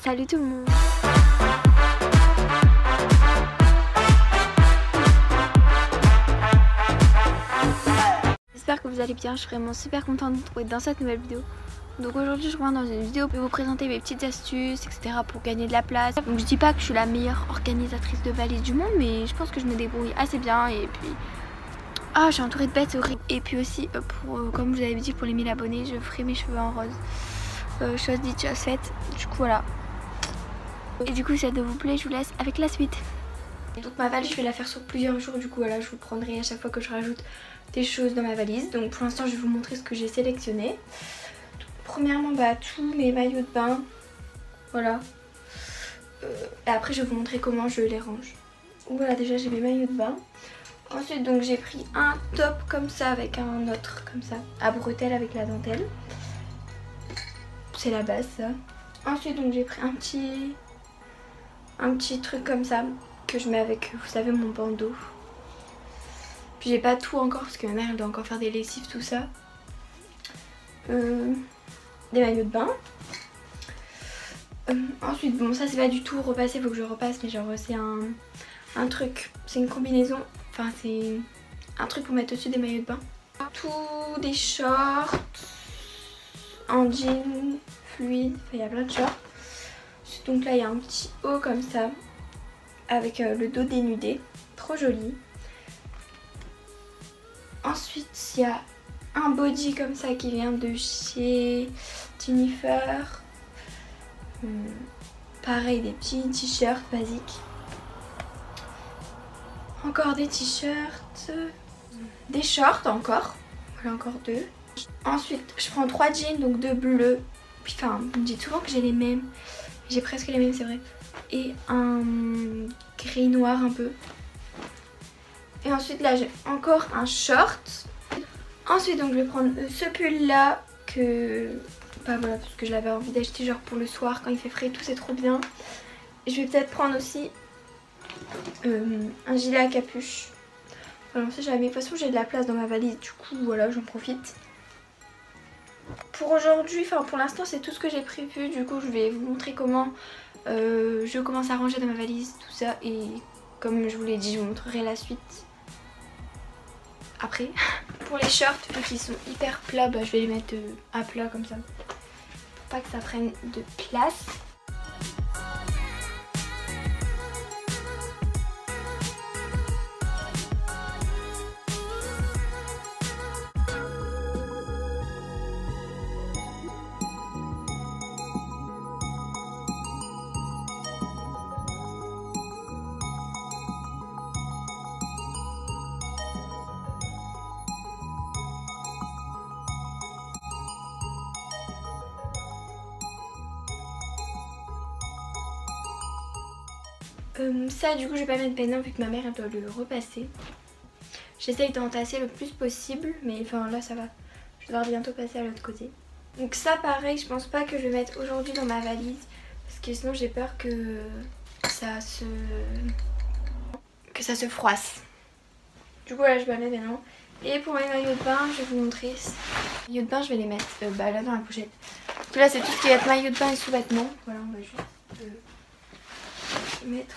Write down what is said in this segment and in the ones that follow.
Salut tout le monde. J'espère que vous allez bien, je suis vraiment super contente de vous retrouver dans cette nouvelle vidéo. Donc aujourd'hui je reviens dans une vidéo pour vous présenter mes petites astuces, etc. pour gagner de la place. Donc je dis pas que je suis la meilleure organisatrice de valises du monde, mais je pense que je me débrouille assez bien. Et puis, je suis entourée de bêtes, c'est horrible. Et puis aussi, comme je vous avais dit, pour les 1000 abonnés, je ferai mes cheveux en rose. Chose dite, chose faite. Du coup voilà. Et du coup si ça vous plaît, je vous laisse avec la suite. Donc ma valise je vais la faire sur plusieurs jours, du coup voilà, je vous prendrai à chaque fois que je rajoute des choses dans ma valise. Donc pour l'instant je vais vous montrer ce que j'ai sélectionné. Donc, premièrement tous mes maillots de bain, voilà. Et après je vais vous montrer comment je les range. Donc, voilà, déjà j'ai mes maillots de bain. Ensuite donc j'ai pris un top comme ça avec un autre comme ça, à bretelles avec la dentelle. C'est la base ça. Ensuite donc j'ai pris un petit truc comme ça que je mets avec, vous savez, mon bandeau. Puis j'ai pas tout encore parce que ma mère elle doit encore faire des lessives, tout ça. Des maillots de bain. Ensuite bon, ça c'est pas du tout repassé, faut que je repasse, mais genre c'est un truc, c'est une combinaison, enfin c'est un truc pour mettre au-dessus des maillots de bain. Tous des shorts en jean fluide, il y a plein de shorts. Donc là il y a un petit haut comme ça avec le dos dénudé, trop joli. Ensuite il y a un body comme ça qui vient de chez Jennifer. Pareil, des petits t-shirts basiques. Encore des t-shirts, des shorts encore, voilà encore deux. Ensuite je prends 3 jeans, donc 2 bleus. Puis enfin, on me dit souvent que j'ai les mêmes. J'ai presque les mêmes, c'est vrai. Et un gris noir un peu. Et ensuite là j'ai encore un short. Ensuite donc je vais prendre ce pull là que... voilà, parce que je l'avais envie d'acheter genre pour le soir quand il fait frais et tout, c'est trop bien. Et je vais peut-être prendre aussi un gilet à capuche. Voilà, on sait jamais. De toute façon j'ai de la place dans ma valise, du coup voilà, j'en profite. Pour aujourd'hui, enfin pour l'instant c'est tout ce que j'ai prévu. Du coup je vais vous montrer comment je commence à ranger dans ma valise, tout ça. Et comme je vous l'ai dit, je vous montrerai la suite après. Pour les shorts, vu qu'ils sont hyper plats, je vais les mettre à plat comme ça, pour pas que ça prenne de place. Ça du coup je vais pas mettre maintenant vu que ma mère elle doit le repasser. J'essaye d'entasser le plus possible, mais enfin là ça va. Je vais devoir bientôt passer à l'autre côté. Donc ça pareil, je pense pas que je vais mettre aujourd'hui dans ma valise, parce que sinon j'ai peur que ça se froisse. Du coup là je vais la mettre maintenant. Et pour mes maillots de bain, je vais vous montrer. Les maillots de bain je vais les mettre là dans la pochette. Donc là c'est tout ce qui va être maillot de bain et sous-vêtements. Voilà, on va juste mettre.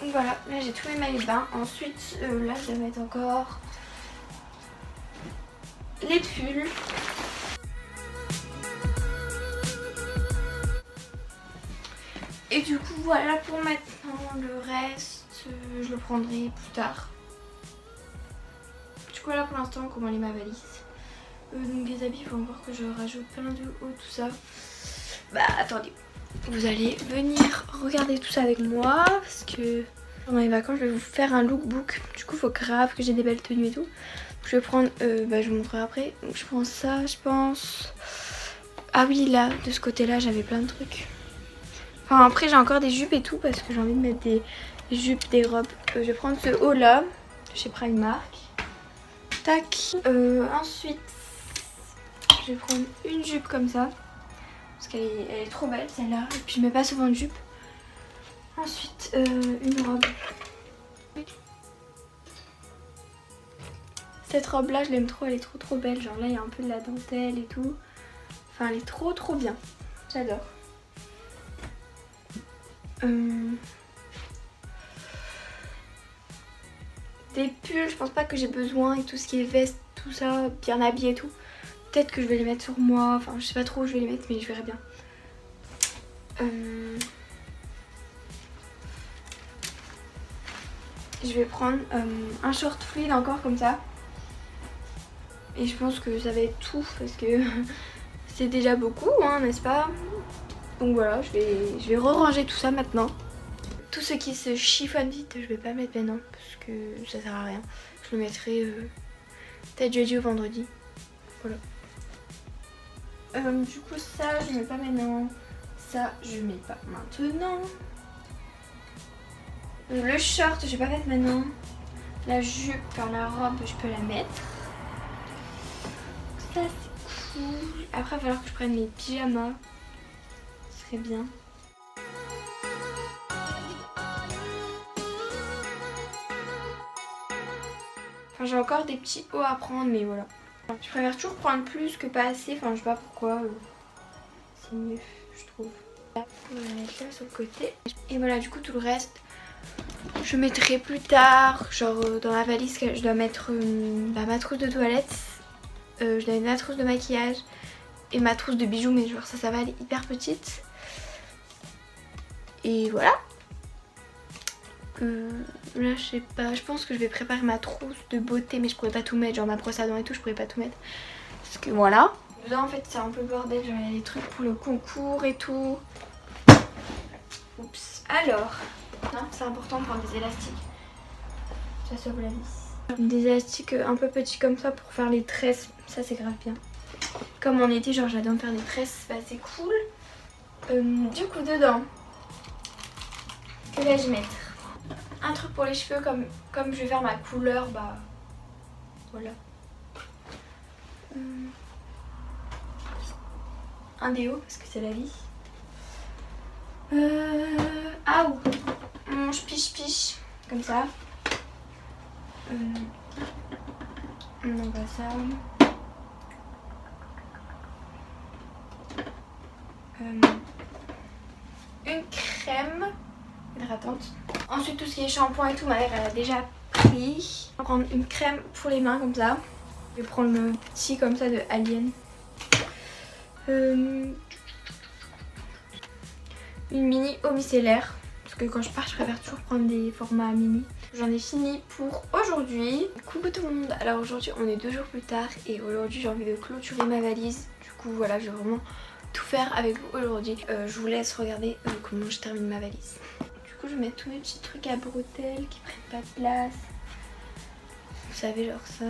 Donc voilà, là j'ai tous mes maillots de bain. Ensuite là je vais mettre encore les pulls. Et du coup voilà pour maintenant, le reste je le prendrai plus tard. Du coup là pour l'instant comment est ma valise. Donc les habits, il faut encore que je rajoute plein de haut, tout ça. Attendez, vous allez venir regarder tout ça avec moi, parce que pendant les vacances je vais vous faire un lookbook. Du coup il faut grave que j'ai des belles tenues et tout. Je vais prendre, je vous montrerai après. Donc je prends ça, je pense. Ah oui, là de ce côté là j'avais plein de trucs. Enfin après j'ai encore des jupes et tout, parce que j'ai envie de mettre des jupes, des robes. Je vais prendre ce haut là chez Primark. Tac. Ensuite je vais prendre une jupe comme ça, parce qu'elle est trop belle celle-là. Et puis je mets pas souvent de jupe. Ensuite une robe. Cette robe là je l'aime trop, elle est trop belle. Genre là il y a un peu de la dentelle et tout. Enfin elle est trop bien. J'adore. Des pulls, je pense pas que j'ai besoin, et tout ce qui est veste, tout ça, bien habillé et tout. Peut-être que je vais les mettre sur moi, enfin je sais pas trop où je vais les mettre mais je verrai bien. Je vais prendre un short fluide encore comme ça. Et je pense que ça va être tout parce que c'est déjà beaucoup, hein, n'est-ce pas? Donc voilà, je vais re-ranger tout ça maintenant. Tout ce qui se chiffonne vite, je vais pas mettre maintenant parce que ça sert à rien. Je le mettrai peut-être jeudi ou vendredi. Voilà. Du coup ça je mets pas maintenant. Ça je mets pas maintenant. Le short je vais pas mettre maintenant. La jupe, enfin la robe je peux la mettre. Ça c'est cool. Après il va falloir que je prenne mes pyjamas. Ce serait bien. Enfin j'ai encore des petits hauts à prendre mais voilà. Je préfère toujours prendre plus que pas assez. Enfin je sais pas pourquoi. C'est mieux je trouve. On va mettre là sur le côté. Et voilà du coup tout le reste je mettrai plus tard. Genre dans ma valise je dois mettre ma trousse de toilette. Je dois mettre ma trousse de maquillage et ma trousse de bijoux, mais genre ça va, elle est hyper petite. Et voilà. Là je sais pas, je pense que je vais préparer ma trousse de beauté, mais je pourrais pas tout mettre, genre ma brosse à dents et tout, je pourrais pas tout mettre. Parce que voilà. Là en fait c'est un peu bordel, genre il y a des trucs pour le concours et tout. Oups. Alors, c'est important de prendre des élastiques. Ça sauve la vis. Des élastiques un peu petits comme ça pour faire les tresses, ça c'est grave bien. Comme en été, genre j'adore faire des tresses, bah, c'est cool. Du coup dedans, que vais-je mettre? Un truc pour les cheveux, comme je vais faire ma couleur, bah voilà. Un déo parce que c'est la vie. Ah ou je piche comme ça. Non pas ça. Une crème hydratante. Ensuite tout ce qui est shampoing et tout, ma mère elle a déjà pris. On va prendre une crème pour les mains comme ça. Je vais prendre le petit comme ça de Alien. Une mini eau micellaire. Parce que quand je pars je préfère toujours prendre des formats mini. J'en ai fini pour aujourd'hui. Coucou tout le monde. Alors aujourd'hui on est 2 jours plus tard. Et aujourd'hui j'ai envie de clôturer ma valise. Du coup voilà, je vais vraiment tout faire avec vous aujourd'hui. Je vous laisse regarder comment je termine ma valise. Du coup je vais mettre tous mes petits trucs à bretelles qui prennent pas de place. Vous savez genre ça.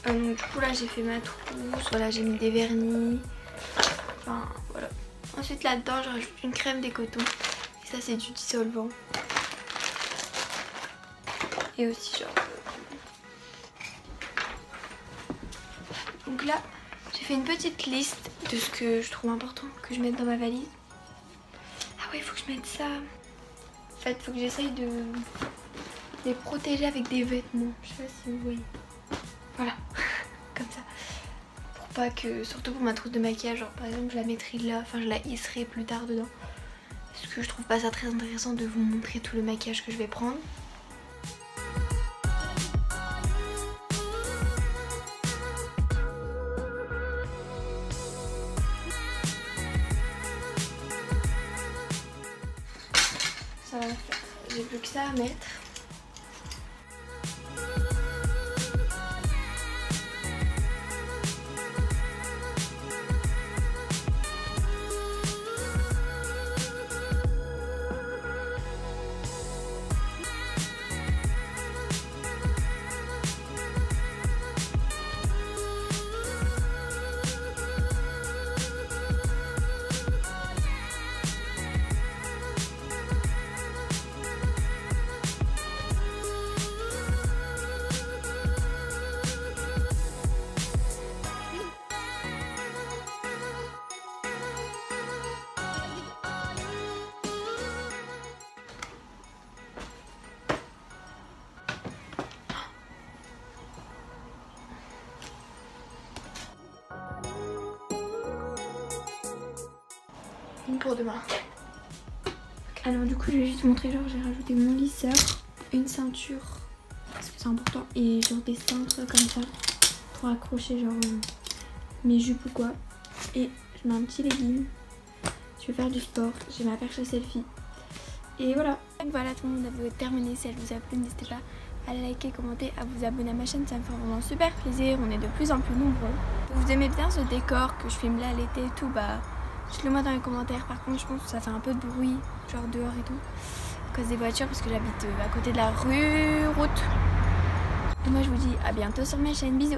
Donc du coup là j'ai fait ma trousse, voilà j'ai mis des vernis, enfin voilà. Ensuite là-dedans je rajoute une crème des cotons et ça c'est du dissolvant. Et aussi genre... Donc là j'ai fait une petite liste de ce que je trouve important que je mette dans ma valise. Ah ouais il faut que je mette ça. En fait il faut que j'essaye de les protéger avec des vêtements, je sais pas si vous voyez. Voilà, comme ça. Pour pas que, surtout pour ma trousse de maquillage, genre par exemple je la mettrai là, enfin je la hisserai plus tard dedans. Parce que je trouve pas ça très intéressant de vous montrer tout le maquillage que je vais prendre. Ça va faire, j'ai plus que ça à mettre. pour demain. Alors du coup je vais juste vous montrer, genre j'ai rajouté mon lisseur, une ceinture parce que c'est important et genre des cintres comme ça pour accrocher genre mes jupes ou quoi. Et je mets un petit legging, je vais faire du sport, j'ai ma perche à selfie et voilà. Voilà, tout le monde, a terminé. Si elle vous a plu, n'hésitez pas à liker, commenter, à vous abonner à ma chaîne, ça me fait vraiment super plaisir, on est de plus en plus nombreux. Vous aimez bien ce décor que je filme là l'été et tout, bah dites-le moi dans les commentaires. Par contre je pense que ça fait un peu de bruit, genre dehors et tout, à cause des voitures parce que j'habite à côté de la route. Et moi je vous dis à bientôt sur ma chaîne, bisous.